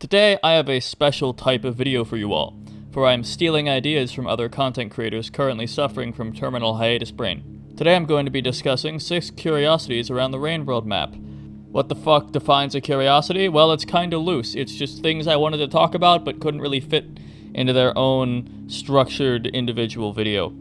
Today, I have a special type of video for you all, for I am stealing ideas from other content creators currently suffering from terminal hiatus brain. Today I'm going to be discussing 6 curiosities around the Rain World map. What the fuck defines a curiosity? Well, it's kinda loose. It's just things I wanted to talk about but couldn't really fit into their own structured individual video.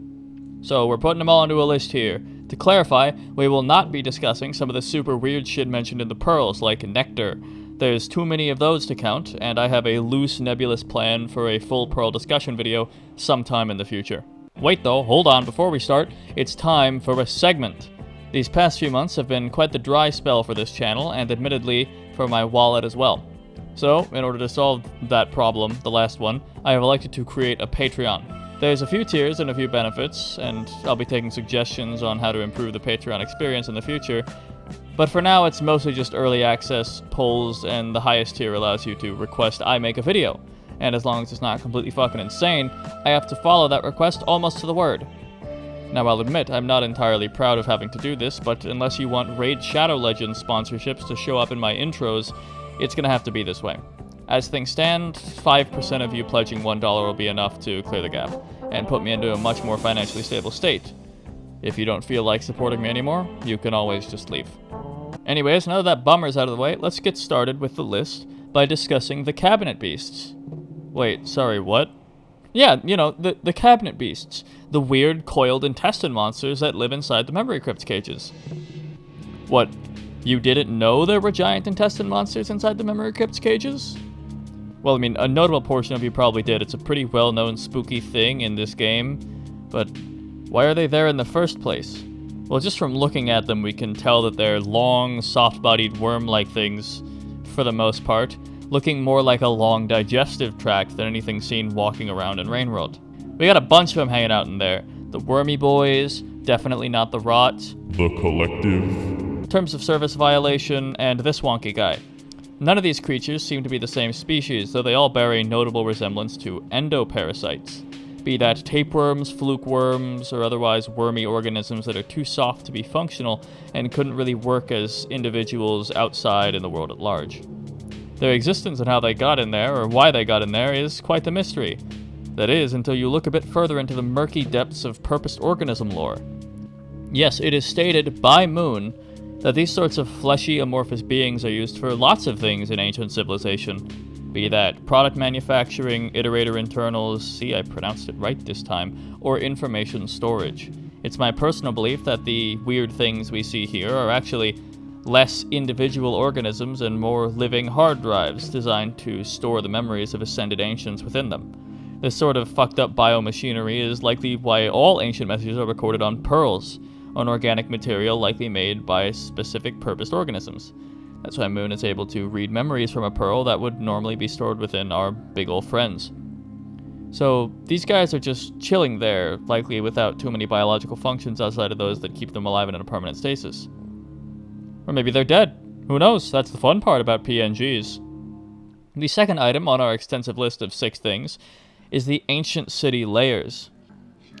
So we're putting them all into a list here. To clarify, we will not be discussing some of the super weird shit mentioned in the pearls, like nectar. There's too many of those to count, and I have a loose, nebulous plan for a full pearl discussion video sometime in the future. Wait though, hold on, before we start, it's time for a segment. These past few months have been quite the dry spell for this channel, and admittedly, for my wallet as well. So, in order to solve that problem, the last one, I have elected to create a Patreon. There's a few tiers and a few benefits, and I'll be taking suggestions on how to improve the Patreon experience in the future, but for now it's mostly just early access, polls, and the highest tier allows you to request I make a video. And as long as it's not completely fucking insane, I have to follow that request almost to the word. Now I'll admit, I'm not entirely proud of having to do this, but unless you want Raid Shadow Legends sponsorships to show up in my intros, it's gonna have to be this way. As things stand, 5% of you pledging $1 will be enough to clear the gap, and put me into a much more financially stable state. If you don't feel like supporting me anymore, you can always just leave. Anyways, now that bummer's out of the way, let's get started with the list by discussing the cabinet beasts. Wait, sorry, what? Yeah, you know, the cabinet beasts. The weird, coiled intestine monsters that live inside the memory crypt cages. What, you didn't know there were giant intestine monsters inside the memory crypt cages? Well, I mean, a notable portion of you probably did. It's a pretty well-known spooky thing in this game, but why are they there in the first place? Well, just from looking at them, we can tell that they're long, soft-bodied worm-like things, for the most part, looking more like a long digestive tract than anything seen walking around in Rainworld. We got a bunch of them hanging out in there. The wormy boys, definitely not the rot. The collective. Terms of service violation, and this wonky guy. None of these creatures seem to be the same species, though they all bear a notable resemblance to endoparasites. Be that tapeworms, fluke worms, or otherwise wormy organisms that are too soft to be functional and couldn't really work as individuals outside in the world at large. Their existence and how they got in there, or why they got in there, is quite the mystery. That is, until you look a bit further into the murky depths of purposed organism lore. Yes, it is stated by Moon that these sorts of fleshy amorphous beings are used for lots of things in ancient civilization. Be that product manufacturing, iterator internals, see I pronounced it right this time, or information storage. It's my personal belief that the weird things we see here are actually less individual organisms and more living hard drives designed to store the memories of ascended ancients within them. This sort of fucked up biomachinery is likely why all ancient messages are recorded on pearls, an organic material likely made by specific purposed organisms. That's why Moon is able to read memories from a pearl that would normally be stored within our big ol' friends. So these guys are just chilling there, likely without too many biological functions outside of those that keep them alive in a permanent stasis. Or maybe they're dead. Who knows? That's the fun part about PNGs. The second item on our extensive list of 6 things is the ancient city layers.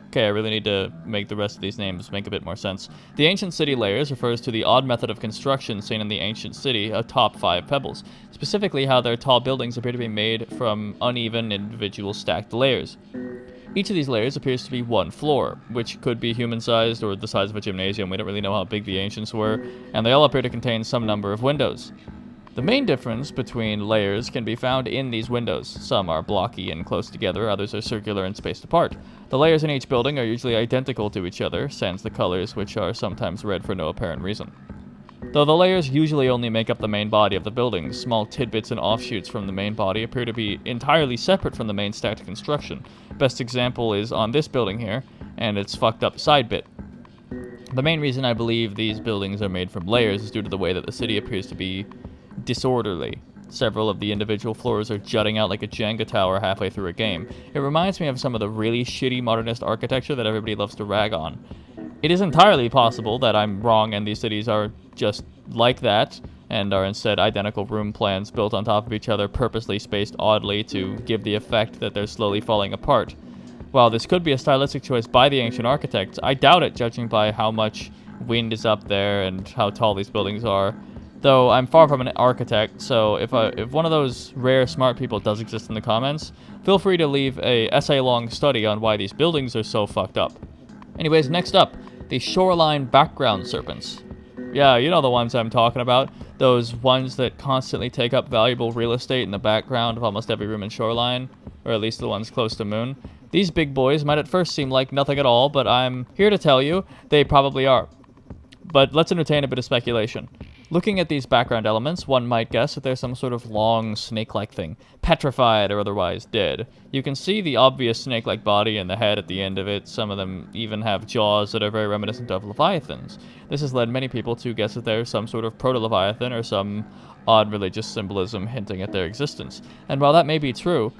Okay, I really need to make the rest of these names make a bit more sense. The ancient city layers refers to the odd method of construction seen in the ancient city atop 5 pebbles, specifically how their tall buildings appear to be made from uneven individual stacked layers. Each of these layers appears to be one floor, which could be human-sized or the size of a gymnasium. We don't really know how big the ancients were, and they all appear to contain some number of windows. The main difference between layers can be found in these windows. Some are blocky and close together, others are circular and spaced apart. The layers in each building are usually identical to each other, sans the colors, which are sometimes red for no apparent reason. Though the layers usually only make up the main body of the building, small tidbits and offshoots from the main body appear to be entirely separate from the main stacked construction. Best example is on this building here, and its fucked up side bit. The main reason I believe these buildings are made from layers is due to the way that the city appears to be disorderly. Several of the individual floors are jutting out like a Jenga tower halfway through a game. It reminds me of some of the really shitty modernist architecture that everybody loves to rag on. It is entirely possible that I'm wrong and these cities are just like that, and are instead identical room plans built on top of each other, purposely spaced oddly to give the effect that they're slowly falling apart. While this could be a stylistic choice by the ancient architects, I doubt it, judging by how much wind is up there and how tall these buildings are. Though I'm far from an architect, so if one of those rare smart people does exist in the comments, feel free to leave a essay-long study on why these buildings are so fucked up. Anyways, next up, the shoreline background serpents. Yeah, you know the ones I'm talking about. Those ones that constantly take up valuable real estate in the background of almost every room in Shoreline, or at least the ones close to Moon. These big boys might at first seem like nothing at all, but I'm here to tell you they probably are. But let's entertain a bit of speculation. Looking at these background elements, one might guess that there's some sort of long snake-like thing, petrified or otherwise dead. You can see the obvious snake-like body and the head at the end of it. Some of them even have jaws that are very reminiscent of leviathans. This has led many people to guess that there's some sort of proto-leviathan or some odd religious symbolism hinting at their existence. And while that may be true,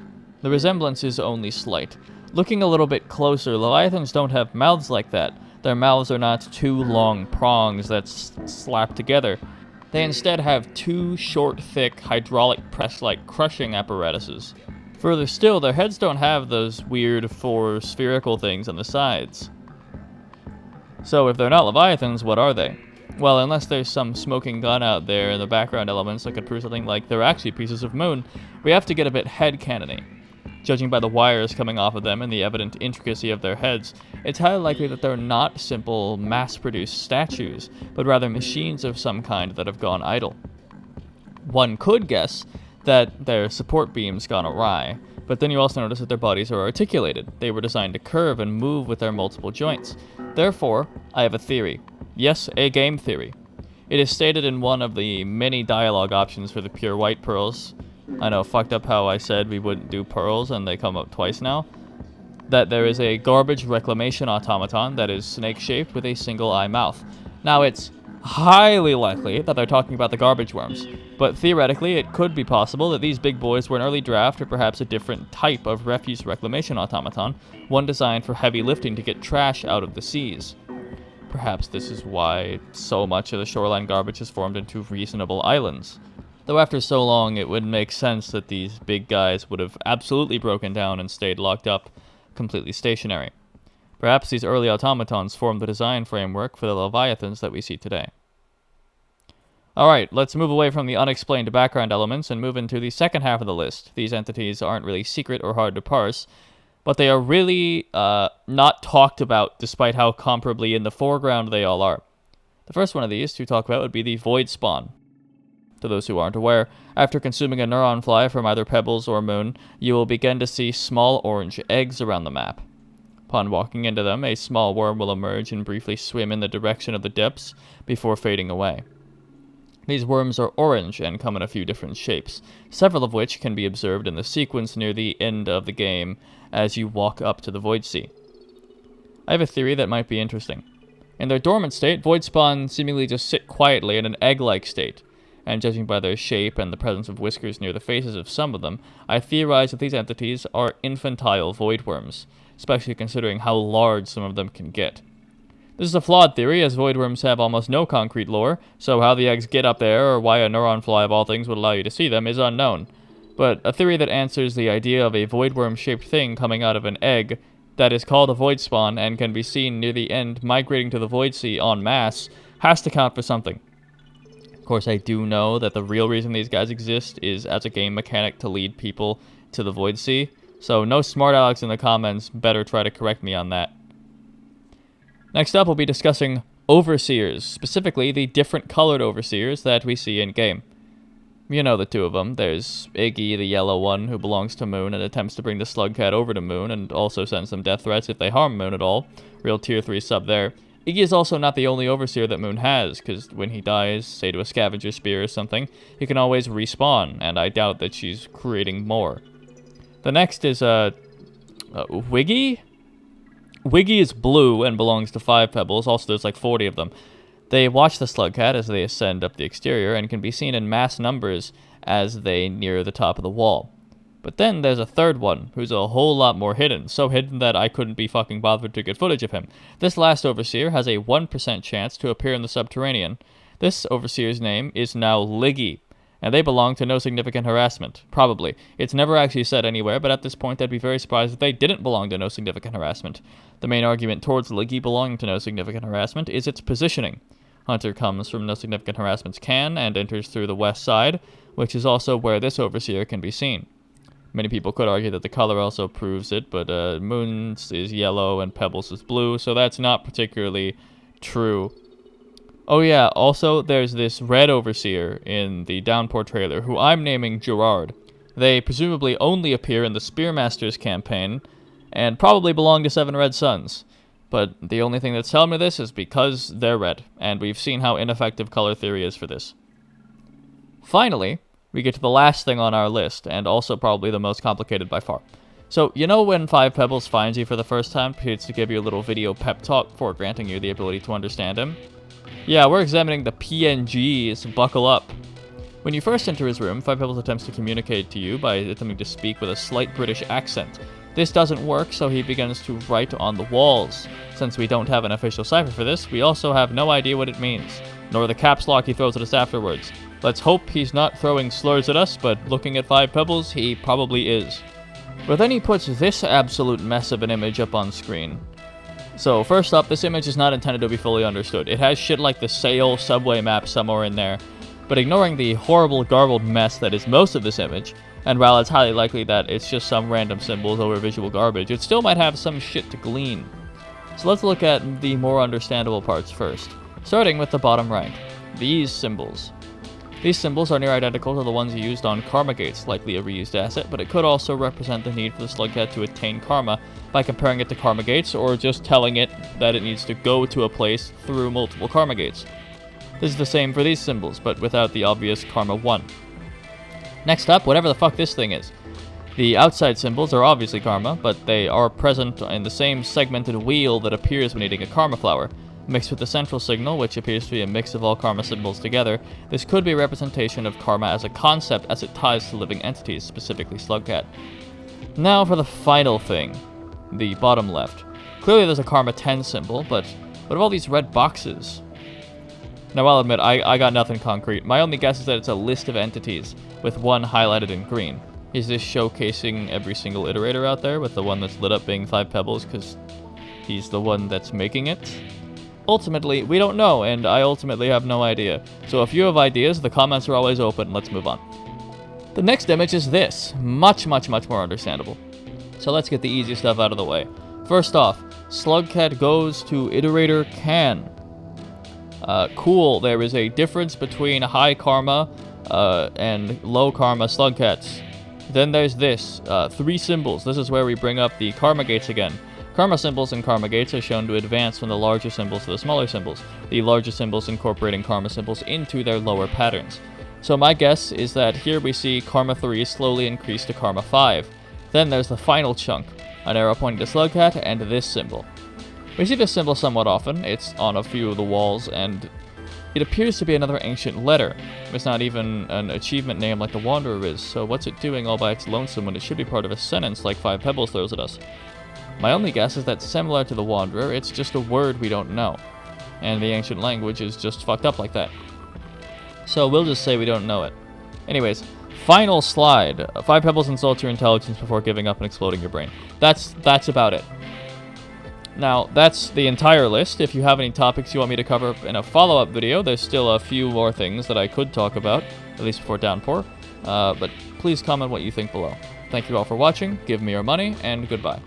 the resemblance is only slight. Looking a little bit closer, leviathans don't have mouths like that. Their mouths are not two long prongs that slap together. They instead have two short, thick, hydraulic press-like crushing apparatuses. Further still, their heads don't have those weird four spherical things on the sides. So if they're not leviathans, what are they? Well, unless there's some smoking gun out there in the background elements that could prove something like they're actually pieces of Moon, we have to get a bit headcanon-y. Judging by the wires coming off of them and the evident intricacy of their heads, it's highly likely that they're not simple, mass-produced statues, but rather machines of some kind that have gone idle. One could guess that their support beams gone awry, but then you also notice that their bodies are articulated. They were designed to curve and move with their multiple joints. Therefore, I have a theory. Yes, a game theory. It is stated in one of the many dialogue options for the pure white pearls. I know, fucked up how I said we wouldn't do pearls and they come up twice now. That there is a garbage reclamation automaton that is snake-shaped with a single-eye mouth. Now, it's highly likely that they're talking about the garbage worms, but theoretically it could be possible that these big boys were an early draft or perhaps a different type of refuse reclamation automaton, one designed for heavy lifting to get trash out of the seas. Perhaps this is why so much of the shoreline garbage is formed into reasonable islands. Though after so long, it would make sense that these big guys would have absolutely broken down and stayed locked up, completely stationary. Perhaps these early automatons formed the design framework for the leviathans that we see today. Alright, let's move away from the unexplained background elements and move into the second half of the list. These entities aren't really secret or hard to parse, but they are really not talked about despite how comparably in the foreground they all are. The first one of these to talk about would be the void spawn. To those who aren't aware, after consuming a neuron fly from either Pebbles or Moon, you will begin to see small orange eggs around the map. Upon walking into them, a small worm will emerge and briefly swim in the direction of the depths before fading away. These worms are orange and come in a few different shapes, several of which can be observed in the sequence near the end of the game as you walk up to the Void Sea. I have a theory that might be interesting. In their dormant state, void spawn seemingly just sit quietly in an egg-like state, and judging by their shape and the presence of whiskers near the faces of some of them, I theorize that these entities are infantile void worms, especially considering how large some of them can get. This is a flawed theory, as void worms have almost no concrete lore, so how the eggs get up there, or why a neuron fly of all things would allow you to see them, is unknown. But a theory that answers the idea of a void worm-shaped thing coming out of an egg that is called a void spawn and can be seen near the end migrating to the Void Sea en masse has to count for something. Of course, I do know that the real reason these guys exist is as a game mechanic to lead people to the Void Sea, so no smart Alex in the comments better try to correct me on that. Next up, we'll be discussing Overseers, specifically the different colored Overseers that we see in-game. You know the two of them. There's Iggy, the yellow one, who belongs to Moon and attempts to bring the Slugcat over to Moon and also sends them death threats if they harm Moon at all. Real tier 3 sub there. Iggy is also not the only Overseer that Moon has, because when he dies, say to a scavenger spear or something, he can always respawn, and I doubt that she's creating more. The next is, Wiggy? Wiggy is blue and belongs to 5 Pebbles, also there's like 40 of them. They watch the Slugcat as they ascend up the exterior and can be seen in mass numbers as they near the top of the wall. But then there's a third one, who's a whole lot more hidden, so hidden that I couldn't be fucking bothered to get footage of him. This last Overseer has a 1% chance to appear in the Subterranean. This Overseer's name is now Liggy, and they belong to No Significant Harassment. Probably. It's never actually said anywhere, but at this point I'd be very surprised if they didn't belong to No Significant Harassment. The main argument towards Liggy belonging to No Significant Harassment is its positioning. Hunter comes from No Significant Harassment's can and enters through the west side, which is also where this overseer can be seen. Many people could argue that the color also proves it, but Moon's is yellow and Pebbles is blue, so that's not particularly true. Oh yeah, also there's this red overseer in the Downpour trailer, who I'm naming Gerard. They presumably only appear in the Spearmasters campaign, and probably belong to Seven Red Suns. But the only thing that's telling me this is because they're red, and we've seen how ineffective color theory is for this. Finally, we get to the last thing on our list, and also probably the most complicated by far. So, you know when Five Pebbles finds you for the first time, proceeds to give you a little video pep talk before granting you the ability to understand him? Yeah, we're examining the PNGs, buckle up. When you first enter his room, Five Pebbles attempts to communicate to you by attempting to speak with a slight British accent. This doesn't work, so he begins to write on the walls. Since we don't have an official cipher for this, we also have no idea what it means, nor the caps lock he throws at us afterwards. Let's hope he's not throwing slurs at us, but looking at Five Pebbles, he probably is. But then he puts this absolute mess of an image up on screen. So first up, this image is not intended to be fully understood. It has shit like the Seoul subway map somewhere in there. But ignoring the horrible garbled mess that is most of this image, and while it's highly likely that it's just some random symbols over visual garbage, it still might have some shit to glean. So let's look at the more understandable parts first, starting with the bottom right. These symbols. These symbols are near identical to the ones used on Karma Gates, likely a reused asset, but it could also represent the need for the Slugcat to attain Karma by comparing it to Karma Gates, or just telling it that it needs to go to a place through multiple Karma Gates. This is the same for these symbols, but without the obvious Karma 1. Next up, whatever the fuck this thing is. The outside symbols are obviously Karma, but they are present in the same segmented wheel that appears when eating a Karma flower. Mixed with the central signal, which appears to be a mix of all Karma symbols together, this could be a representation of Karma as a concept as it ties to living entities, specifically Slugcat. Now for the final thing, the bottom left. Clearly there's a Karma 10 symbol, but what of all these red boxes? Now I'll admit, I got nothing concrete. My only guess is that it's a list of entities, with one highlighted in green. Is this showcasing every single iterator out there, with the one that's lit up being Five Pebbles, because he's the one that's making it? Ultimately, we don't know, and I ultimately have no idea. So if you have ideas, the comments are always open. Let's move on. The next image is this. Much more understandable. So let's get the easy stuff out of the way. First off, Slugcat goes to iterator can. Cool, there is a difference between high karma and low karma Slugcats. Then there's this, 3 symbols. This is where we bring up the Karma Gates again. Karma symbols and Karma Gates are shown to advance from the larger symbols to the smaller symbols, the larger symbols incorporating Karma symbols into their lower patterns. So my guess is that here we see Karma 3 slowly increase to Karma 5. Then there's the final chunk, an arrow pointing to Slugcat, and this symbol. We see this symbol somewhat often. It's on a few of the walls, and it appears to be another ancient letter. It's not even an achievement name like the Wanderer is, so what's it doing all by its lonesome when it should be part of a sentence like Five Pebbles throws at us? My only guess is that similar to the Wanderer, it's just a word we don't know, and the ancient language is just fucked up like that. So we'll just say we don't know it. Anyways, final slide. 5 Pebbles insults your intelligence before giving up and exploding your brain. That's about it. Now, that's the entire list. If you have any topics you want me to cover in a follow-up video, there's still a few more things that I could talk about, at least before Downpour, but please comment what you think below. Thank you all for watching, give me your money, and goodbye.